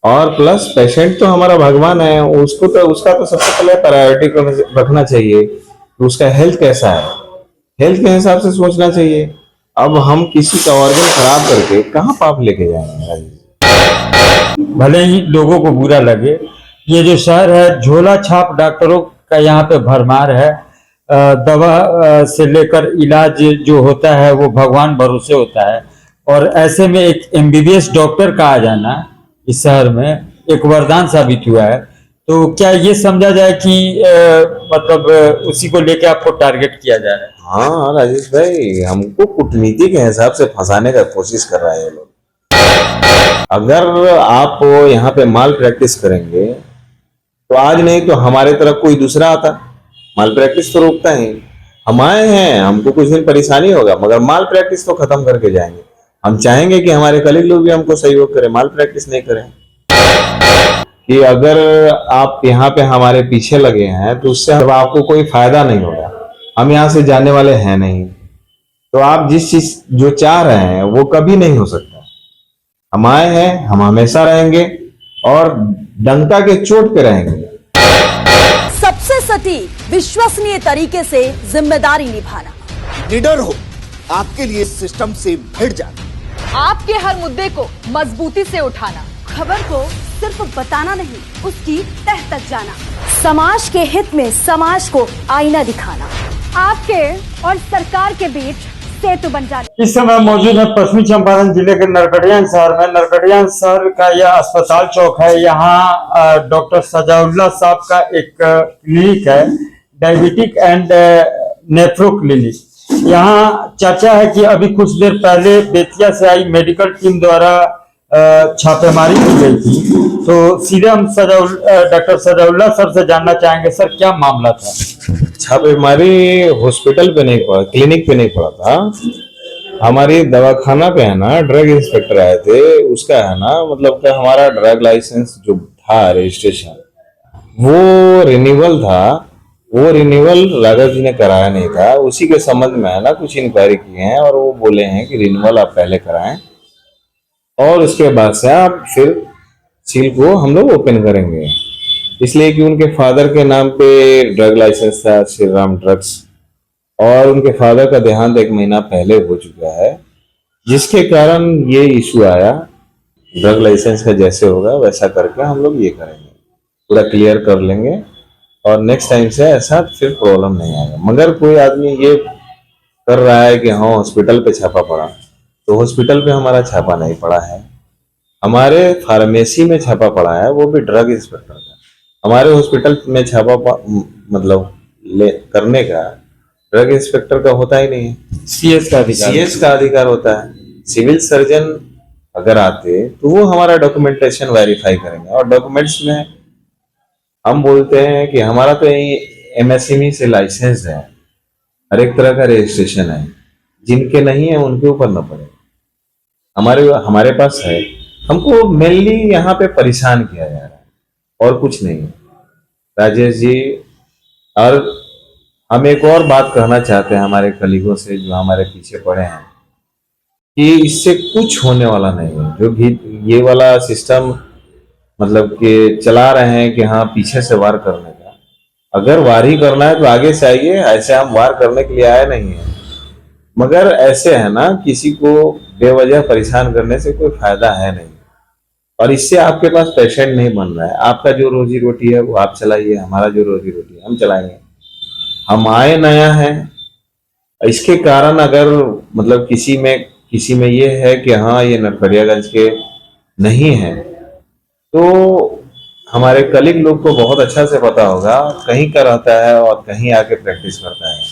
और plus patient तो हमारा भगवान है, उसको तो उसका तो सबसे पहले प्रायोरिटी रखना चाहिए कि उसका हेल्थ कैसा है, हेल्थ के हिसाब से सोचना चाहिए। अब हम किसी का ऑर्गन खराब करके कहाँ पाप लेके जाएंगे राजेश जी? भले ही लोगों को बुरा लगे, ये जो शहर है झोला छाप डॉक्टरों का यहाँ पे भरमार है। दवा से लेकर इलाज जो होता है वो भगवान भरोसे होता है, और ऐसे में एक एमबीबीएस डॉक्टर का आ जाना इस शहर में एक वरदान साबित हुआ है। तो क्या ये समझा जाए कि मतलब उसी को लेके आपको टारगेट किया जा रहा है? हाँ राजेश भाई, हमको कूटनीति के हिसाब से फंसाने का कोशिश कर रहा है ये लोग। अगर आप यहाँ पे माल प्रैक्टिस करेंगे तो आज नहीं तो हमारे तरफ कोई दूसरा आता, माल प्रैक्टिस तो रोकता है। हम आए हैं, हमको कुछ दिन परेशानी होगा मगर माल प्रैक्टिस तो खत्म करके जाएंगे। हम चाहेंगे कि हमारे कलीग लोग भी हमको सहयोग करें, माल प्रैक्टिस नहीं करें। कि अगर आप यहाँ पे हमारे पीछे लगे हैं तो उससे अब आपको कोई फायदा नहीं होगा, हम यहाँ से जाने वाले हैं नहीं। तो आप जिस चीज जो चाह रहे हैं वो कभी नहीं हो सकता। हम आए हैं, हम हमेशा रहेंगे और डंका के चोट पे रहेंगे। सबसे सटीक विश्वसनीय तरीके से जिम्मेदारी निभाना, निडर हो, आपके लिए सिस्टम से भिड़ जाना, आपके हर मुद्दे को मजबूती से उठाना, खबर को सिर्फ बताना नहीं उसकी तह तक जाना, समाज के हित में समाज को आईना दिखाना, आपके और सरकार के बीच सेतु बन जाना। इस समय मौजूद है पश्चिमी चंपारण जिले के नरकटियागंज शहर में। नरकटियागंज शहर का यह अस्पताल चौक है। यहाँ डॉक्टर सजाउल्लाह साहब का एक क्लिनिक है, डायबिटिक एंड नेफ्रो क्लिनिक। यहाँ चर्चा है कि अभी कुछ देर पहले बेतिया से आई मेडिकल टीम द्वारा छापेमारी की गई थी। तो सीधे हम डॉक्टर सजाउल्लाह सर से जानना चाहेंगे, सर क्या मामला था? छापेमारी हॉस्पिटल पे नहीं पड़ा, क्लिनिक पे नहीं पड़ा था, हमारी दवाखाना पे है ना। ड्रग इंस्पेक्टर आए थे, उसका है ना मतलब कि हमारा ड्रग लाइसेंस जो था रजिस्ट्रेशन वो रिन्यूअल था, वो रिन्यूअल राघव जी ने कराया नहीं था। उसी के संबंध में है ना कुछ इंक्वायरी की है और वो बोले हैं कि रिन्यूअल आप पहले कराएं और उसके बाद से आप फिर सील को हम लोग ओपन करेंगे। इसलिए कि उनके फादर के नाम पे ड्रग लाइसेंस था, श्री राम ड्रग्स, और उनके फादर का देहांत 1 महीना पहले हो चुका है, जिसके कारण ये इशू आया। ड्रग लाइसेंस का जैसे होगा वैसा करके हम लोग ये करेंगे, पूरा क्लियर कर लेंगे और नेक्स्ट टाइम से ऐसा फिर प्रॉब्लम नहीं आएगा। मगर कोई आदमी ये कर रहा है कि हाँ हॉस्पिटल पे छापा पड़ा, तो हॉस्पिटल पे हमारा छापा नहीं पड़ा है, हमारे फार्मेसी में छापा पड़ा है, वो भी ड्रग इंस्पेक्टर का। हमारे हॉस्पिटल में छापा मतलब करने का ड्रग इंस्पेक्टर का होता ही नहीं है, सीएस का अधिकार, सीएस का अधिकार होता है। सिविल सर्जन अगर आते तो वो हमारा डॉक्यूमेंटेशन वेरीफाई करेंगे और डॉक्यूमेंट्स में हम बोलते हैं कि हमारा तो एमएसएमई से लाइसेंस है, हर एक तरह का रजिस्ट्रेशन है, जिनके नहीं है उनके ऊपर न पड़े, हमारे पास है। हमको मेनली यहाँ पे परेशान किया जा रहा है और कुछ नहीं राजेश जी। और हम एक और बात कहना चाहते हैं हमारे कलीगों से जो हमारे पीछे पड़े हैं कि इससे कुछ होने वाला नहीं है। जो भी ये वाला सिस्टम मतलब कि चला रहे हैं कि हाँ पीछे से वार करने का, अगर वार ही करना है तो आगे से आइए, ऐसे हम वार करने के लिए आए नहीं है। मगर ऐसे है ना, किसी को बेवजह परेशान करने से कोई फायदा है नहीं और इससे आपके पास पेशेंट नहीं बन रहा है। आपका जो रोजी रोटी है वो आप चलाइए, हमारा जो रोजी रोटी है हम चलाएंगे। हम आए नया है, इसके कारण अगर मतलब किसी में ये है कि हाँ ये नरकटियागंज के नहीं है, तो हमारे कलीग लोग को बहुत अच्छा से पता होगा, कहीं का रहता है और कहीं आके प्रैक्टिस करता है।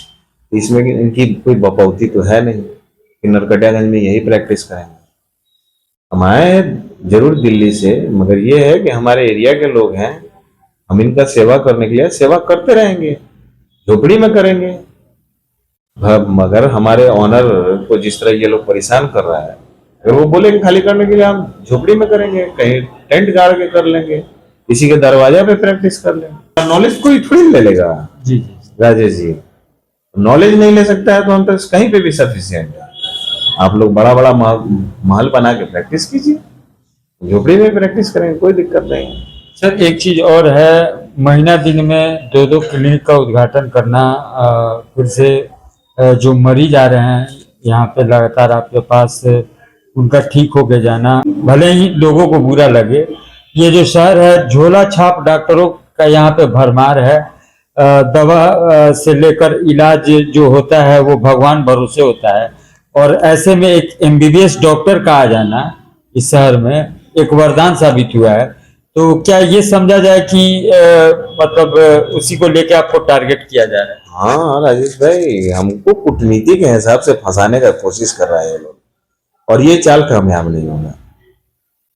इसमें इनकी कोई बपौती तो है नहीं कि नरकटियागंज में यही प्रैक्टिस करेंगे। हम आए हैं जरूर दिल्ली से, मगर ये है कि हमारे एरिया के लोग हैं, हम इनका सेवा करने के लिए सेवा करते रहेंगे, झोपड़ी में करेंगे। मगर हमारे ऑनर को जिस तरह ये लोग परेशान कर रहा है, अगर वो बोलेंगे खाली करने के लिए हम झोपड़ी में करेंगे, कहीं टेंट गाड़ के कर लेंगे, किसी के दरवाजा पे प्रैक्टिस कर लेंगे। नॉलेज कोई थोड़ी ले लेगा जी राजेश जी, नॉलेज नहीं ले सकता है तो हम तो कहीं पे भी सफिशिएंट है। आप लोग बड़ा बड़ा महल बना के प्रैक्टिस कीजिए, झोपड़ी में प्रैक्टिस करेंगे, कोई दिक्कत नहीं है। सर एक चीज और है, महीना दिन में 2-2 क्लिनिक का उद्घाटन करना, फिर से जो मरीज आ रहे हैं यहाँ पे लगातार आपके पास, उनका ठीक होके जाना, भले ही लोगों को बुरा लगे, ये जो शहर है झोला छाप डॉक्टरों का यहाँ पे भरमार है। दवा से लेकर इलाज जो होता है वो भगवान भरोसे होता है, और ऐसे में एक MBBS डॉक्टर का आ जाना इस शहर में एक वरदान साबित हुआ है। तो क्या ये समझा जाए कि मतलब उसी को लेके आपको टारगेट किया जा रहा है? हाँ राजेश भाई, हमको कूटनीति के हिसाब से फंसाने का कोशिश कर रहा है ये लोग, और ये चाल कामयाब नहीं होगा।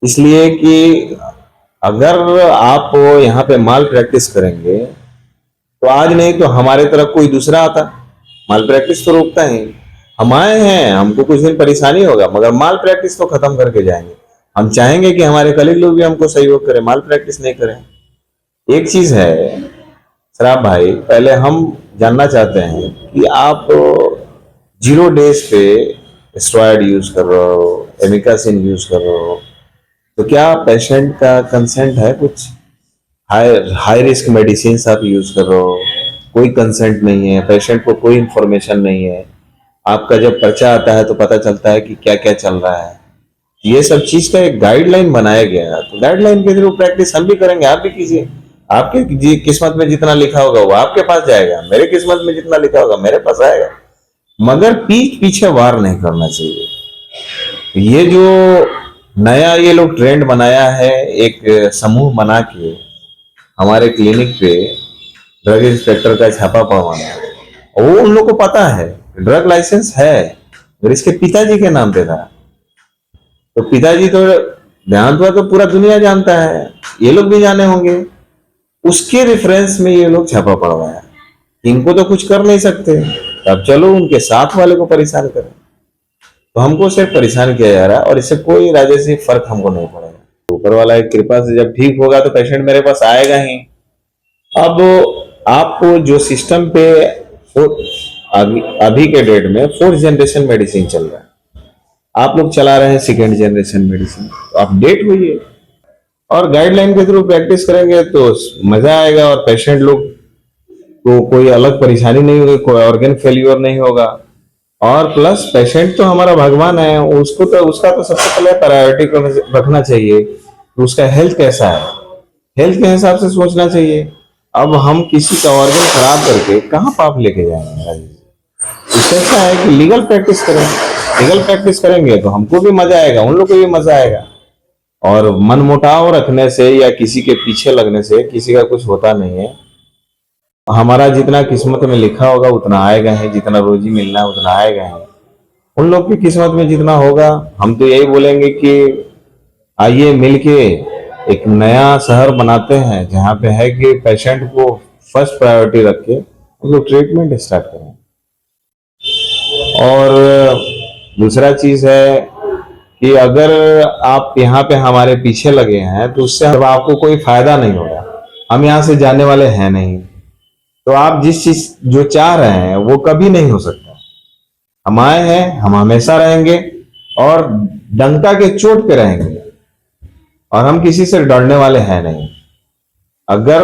इसलिए कि अगर आप यहाँ पे माल प्रैक्टिस करेंगे तो आज नहीं तो हमारे तरफ कोई दूसरा आता, माल प्रैक्टिस तो रोकता है। हम आए हैं, हमको कुछ दिन परेशानी होगा, मगर माल प्रैक्टिस तो खत्म करके जाएंगे। हम चाहेंगे कि हमारे कलीग लोग भी हमको सहयोग करें, माल प्रैक्टिस नहीं करें। एक चीज है शराब भाई, पहले हम जानना चाहते हैं कि आप 0 डेज पे स्टेरॉयड यूज कर रहे हो, एमिकासिन यूज कर रहे हो, तो क्या पेशेंट का कंसेंट है? कुछ हाई रिस्क मेडिसिन आप यूज कर रहे हो, कोई कंसेंट नहीं है, पेशेंट को कोई इंफॉर्मेशन नहीं है। आपका जब पर्चा आता है तो पता चलता है कि क्या क्या चल रहा है। ये सब चीज का एक गाइडलाइन बनाया गया है, तो गाइडलाइन के थ्रू प्रैक्टिस हम भी करेंगे, आप भी कीजिए। आपके किस्मत में जितना लिखा होगा वो आपके पास जाएगा, मेरे किस्मत में जितना लिखा होगा मेरे पास आएगा, मगर पीछे वार नहीं करना चाहिए। ये जो नया ये लोग ट्रेंड बनाया है, एक समूह बना के हमारे क्लिनिक पे ड्रग इंस्पेक्टर का छापा पड़वाना, वो उन लोग को पता है ड्रग लाइसेंस है, और इसके पिताजी के नाम पे था, तो पिताजी तो ध्यान हुआ तो पूरा दुनिया जानता है, ये लोग भी जाने होंगे। उसके रेफरेंस में ये लोग छापा पड़वाया। इनको तो कुछ कर नहीं सकते, अब चलो उनके साथ वाले को परेशान करें। तो हमको सिर्फ परेशान किया जा रहा है, और इससे कोई राजनीतिक फर्क हमको नहीं पड़ेगा। ऊपर वाला की कृपा से जब ठीक होगा तो पेशेंट मेरे पास आएगा ही। अब आपको जो सिस्टम पे अभी के डेट में 4th जनरेशन मेडिसिन चल रहा है, आप लोग चला रहे हैं 2nd जनरेशन मेडिसिन, तो अपडेट हुई और गाइडलाइन के थ्रू प्रैक्टिस करेंगे तो मजा आएगा, और पेशेंट लोग को कोई अलग परेशानी नहीं होगी, कोई ऑर्गन फेल्यूर नहीं होगा, और प्लस पेशेंट तो हमारा भगवान है, उसको तो उसका तो सबसे पहले प्रायोरिटी रखना चाहिए कि उसका हेल्थ कैसा है, हेल्थ के हिसाब से सोचना चाहिए। अब हम किसी का ऑर्गन खराब करके कहाँ पाप लेके जाएंगे? इससे अच्छा है कि लीगल प्रैक्टिस करें। लीगल प्रैक्टिस करेंगे तो हमको भी मजा आएगा, उन लोग को भी मजा आएगा, और मन मुटाव रखने से या किसी के पीछे लगने से किसी का कुछ होता नहीं है। हमारा जितना किस्मत में लिखा होगा उतना आएगा है, जितना रोजी मिलना है उतना आएगा है। उन लोग की किस्मत में जितना होगा, हम तो यही बोलेंगे कि आइए मिलके एक नया शहर बनाते हैं, जहाँ पे है कि पेशेंट को फर्स्ट प्रायोरिटी रख के उनको ट्रीटमेंट स्टार्ट करें। और दूसरा चीज है कि अगर आप यहाँ पे हमारे पीछे लगे हैं तो उससे आपको कोई फायदा नहीं होगा, हम यहाँ से जाने वाले हैं नहीं, तो आप जिस चीज जो चाह रहे हैं वो कभी नहीं हो सकता। हम आए हैं, हम हमेशा रहेंगे, और डंका के चोट पे रहेंगे, और हम किसी से डरने वाले हैं नहीं। अगर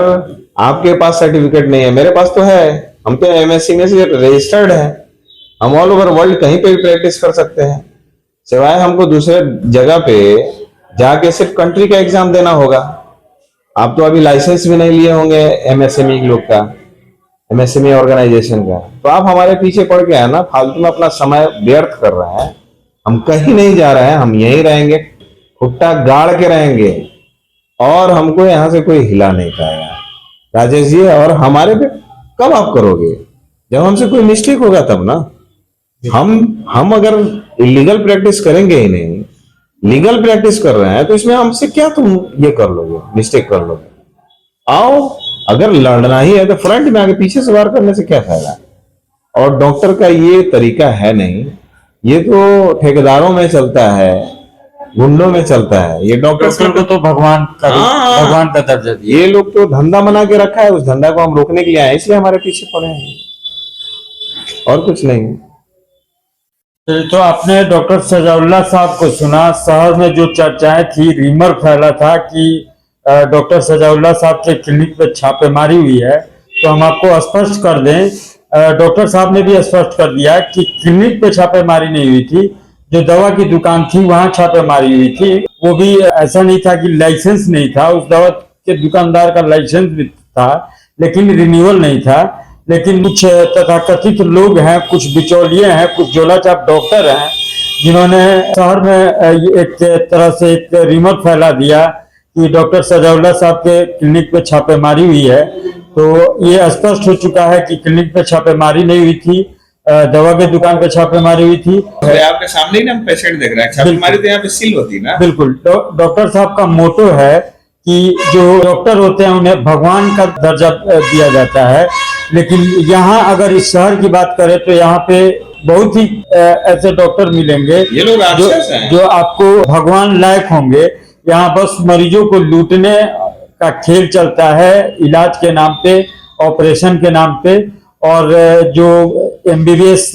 आपके पास सर्टिफिकेट नहीं है, मेरे पास तो है, हम तो MSc में से रजिस्टर्ड है, हम ऑल ओवर वर्ल्ड कहीं पे भी प्रैक्टिस कर सकते हैं, सिवाय हमको दूसरे जगह पे जाके सिर्फ कंट्री का एग्जाम देना होगा। आप तो अभी लाइसेंस भी नहीं लिए होंगे MSME लोग का, MSME ऑर्गेनाइजेशन का, तो आप हमारे पीछे पड़ के है ना, फालतू में अपना समय व्यर्थ कर रहे हैं। हम कहीं नहीं जा रहे हैं, हम यहीं रहेंगे, खुट्टा गाड़ के रहेंगे, और हमको यहाँ से कोई हिला नहीं पाएगा राजेश जी। और हमारे पे कब आप करोगे? जब हमसे कोई मिस्टेक होगा तब ना। हम अगर इलीगल प्रैक्टिस करेंगे ही नहीं, लीगल प्रैक्टिस कर रहे हैं, तो इसमें हमसे क्या तुम ये कर लोगे, मिस्टेक कर लोगे? आओ, अगर लड़ना ही है तो फ्रंट में आगे, पीछे से वार करने से क्या फायदा? और डॉक्टर का ये तरीका है नहीं, ये तो ठेकेदारों में चलता है, गुंडों में चलता है। ये डॉक्टर को तो भगवान का दर्जा दिया। ये लोग तो धंधा बना के रखा है, उस धंधा को हम रोकने के लिए आए, इसलिए हमारे पीछे पड़े हैं, और कुछ नहीं। तो आपने डॉक्टर सजाउल्लाह साहब को सुना। शहर में जो चर्चाएं थी, रीमर फैला था कि डॉक्टर सजाउल्लाह साहब के क्लिनिक पे छापेमारी हुई है, तो हम आपको स्पष्ट कर दें, डॉक्टर साहब ने भी स्पष्ट कर दिया कि क्लिनिक पे छापेमारी नहीं हुई थी। जो दवा की दुकान थी वहां छापेमारी हुई थी। वो भी ऐसा नहीं था कि लाइसेंस नहीं था, उस दवा के दुकानदार का लाइसेंस भी था लेकिन रिन्यूअल नहीं था। लेकिन कुछ तथाकथित लोग हैं, कुछ बिचौलिए हैं, कुछ झोलाछाप डॉक्टर हैं, जिन्होंने शहर में एक तरह से एक रिमर फैला दिया कि डॉक्टर सजाउल्लाह साहब के क्लिनिक पे छापेमारी हुई है। तो ये स्पष्ट हो चुका है कि क्लिनिक पे छापेमारी नहीं हुई थी, दवा के दुकान पे छापेमारी हुई थी। आपके सामने ही ना हम पेशेंट देख रहे हैं, छापेमारी तो यहाँ पे सील होती ना। बिल्कुल। डॉक्टर साहब का मोटो है कि जो डॉक्टर होते हैं उन्हें भगवान का दर्जा दिया जाता है, लेकिन यहाँ अगर इस शहर की बात करें तो यहाँ पे बहुत ही ऐसे डॉक्टर मिलेंगे ये लोग राक्षस हैं। जो आपको भगवान लायक होंगे। यहाँ बस मरीजों को लूटने का खेल चलता है, इलाज के नाम पे, ऑपरेशन के नाम पे। और जो एमबीबीएस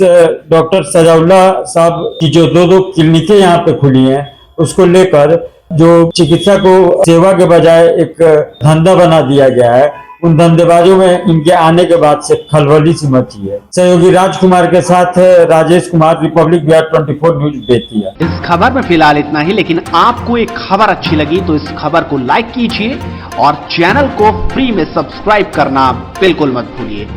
डॉक्टर सजाउल्लाह साहब की जो दो क्लिनिकें यहाँ पे खुली हैं, उसको लेकर जो चिकित्सा को सेवा के बजाय एक धंधा बना दिया गया है, उन धंधेबाजों में इनके आने के बाद से खलबली सी मची है। सहयोगी राजकुमार के साथ राजेश कुमार, रिपब्लिक बिहार 24 न्यूज बेतिया। इस खबर में फिलहाल इतना ही, लेकिन आपको एक खबर अच्छी लगी तो इस खबर को लाइक कीजिए और चैनल को फ्री में सब्सक्राइब करना बिल्कुल मत भूलिए।